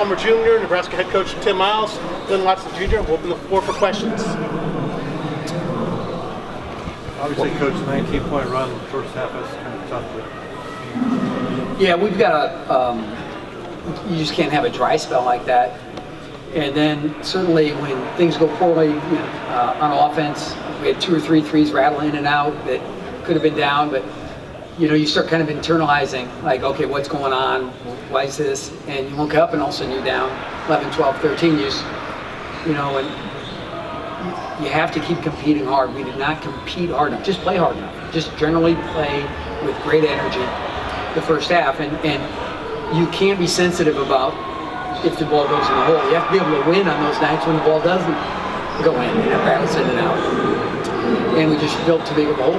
sophomore, junior, Nebraska head coach Tim Miles, Glynn Watson Jr. We'll open the floor for questions. Obviously, Coach, 19-point run in the first half is kind of tough. Yeah, we've got you just can't have a dry spell like that. And then certainly when things go poorly on offense, we had 2 or 3 threes rattle in and out that could have been down, but you start kind of internalizing, like, okay, what's going on? Why is this? And you look up and all of a sudden you're down 11, 12, 13. And you have to keep competing hard. We did not compete hard enough. Just play hard enough. Just generally play with great energy the first half. And you can't be sensitive about if the ball goes in the hole. You have to be able to win on those nights when the ball doesn't go in and it rattles in and out. And we just built too big of a hole.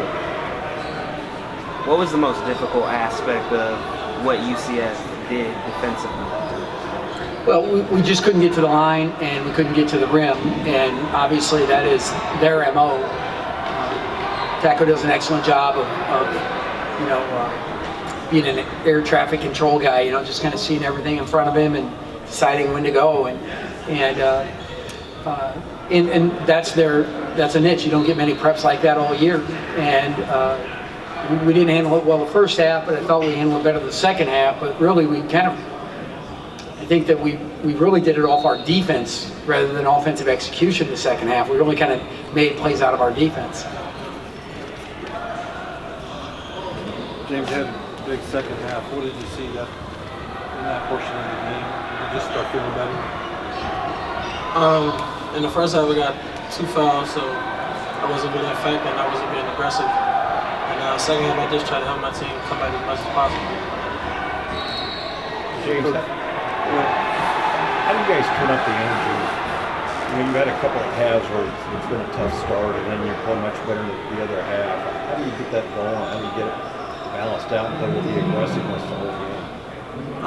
What was the most difficult aspect of what UCF did defensively? Well, we just couldn't get to the line and we couldn't get to the rim, and obviously that is their MO. Taco does an excellent job of being an air traffic control guy, just kind of seeing everything in front of him and deciding when to go, and that's a niche. You don't get many preps like that all year, and we didn't handle it well the first half, but I thought we handled it better the second half. But really, I think that we really did it off our defense rather than offensive execution the second half. We really kind of made plays out of our defense. James had a big second half. What did you see in that portion of the game? Did you just start feeling better? In the first half, we got 2 fouls, so I wasn't really affected. I wasn't being aggressive. And second half, I just tried to help my team come back as much as possible. James, how do you guys turn up the energy? You've had a couple of halves where it's been a tough start, and then you play much better the other half. How do you get that going? How do you get it balanced out and play with the aggressiveness the whole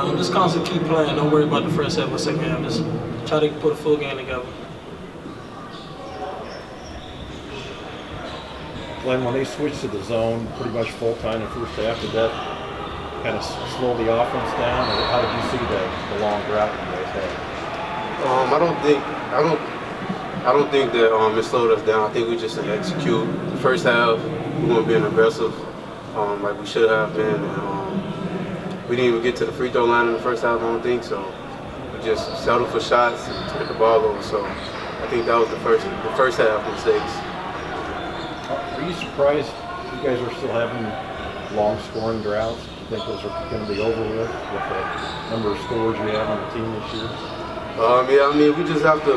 game? Just constantly keep playing. Don't worry about the first half or second half. Just try to put a full game together. Glenn, when they switched to the zone pretty much full time in the first half, did that kind of slow the offense down, or how did you see the long drought you guys had? I don't think that it slowed us down. I think we just didn't execute. The first half, we weren't being aggressive like we should have been. And, we didn't even get to the free throw line in the first half, I don't think, so we just settled for shots and took the ball over. So I think that was the first half mistakes. Are you surprised you guys are still having long scoring droughts? Do you think those are going to be over with the number of scores you have on the team this year? We just have to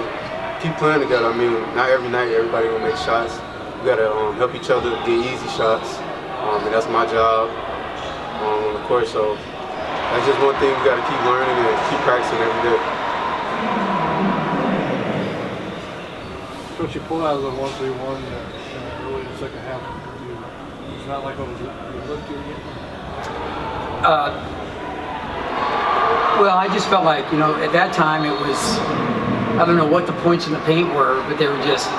keep playing together. Not every night everybody will make shots. We got to help each other get easy shots, and that's my job on the court. So that's just one thing we got to keep learning and keep practicing every day. Coach, you pulled out of the 1-3-1 early in the second half. It's not like it was looked to again? Well, I just felt like, at that time it was, I don't know what the points in the paint were, but they were just,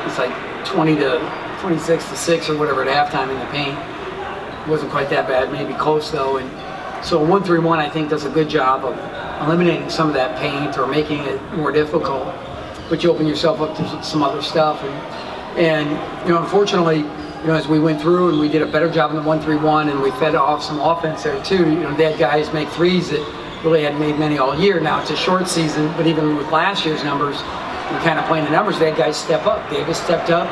it's like 26-6 or whatever at halftime in the paint. It wasn't quite that bad, maybe close though. And so 1-3-1 I think does a good job of eliminating some of that paint or making it more difficult, but you open yourself up to some other stuff. And unfortunately, as we went through and we did a better job in the 1-3-1 and we fed off some offense there too. They had guys make threes that really hadn't made many all year. Now it's a short season, but even with last year's numbers, we kind of playing the numbers, they had guys step up. Davis stepped up,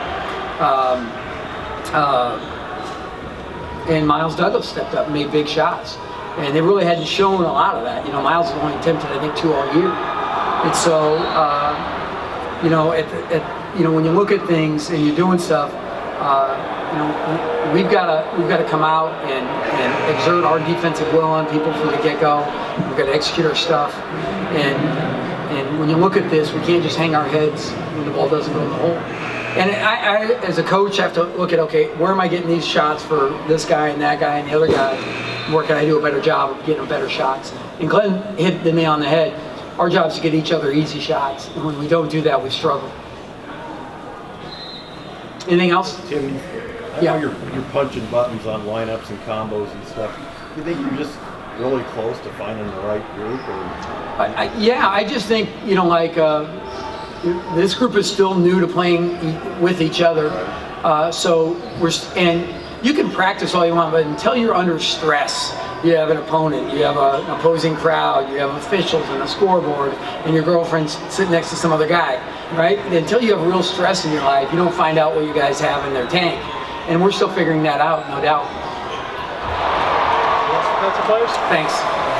and Miles Douglas stepped up and made big shots. And they really hadn't shown a lot of that. Miles has only attempted, I think, 2 all year. And so, when you look at things and you're doing stuff, we've got to come out and exert our defensive will on people from the get-go. We've got to execute our stuff, and when you look at this, we can't just hang our heads when the ball doesn't go in the hole. And I as a coach, have to look at, okay, where am I getting these shots for this guy and that guy and the other guy? Where can I do a better job of getting better shots? And Glenn hit the nail on the head. Our job is to get each other easy shots, and when we don't do that, we struggle. Anything else? Tim, I know you're punching buttons on lineups and combos and stuff. Do you think you're just really close to finding the right group? Or Yeah, I just think, like this group is still new to playing with each other. So and you can practice all you want, but until you're under stress, you have an opponent, you have an opposing crowd, you have officials and a scoreboard, and your girlfriend's sitting next to some other guy, right? Until you have real stress in your life, you don't find out what you guys have in their tank. And we're still figuring that out, no doubt. Defensive players? Thanks.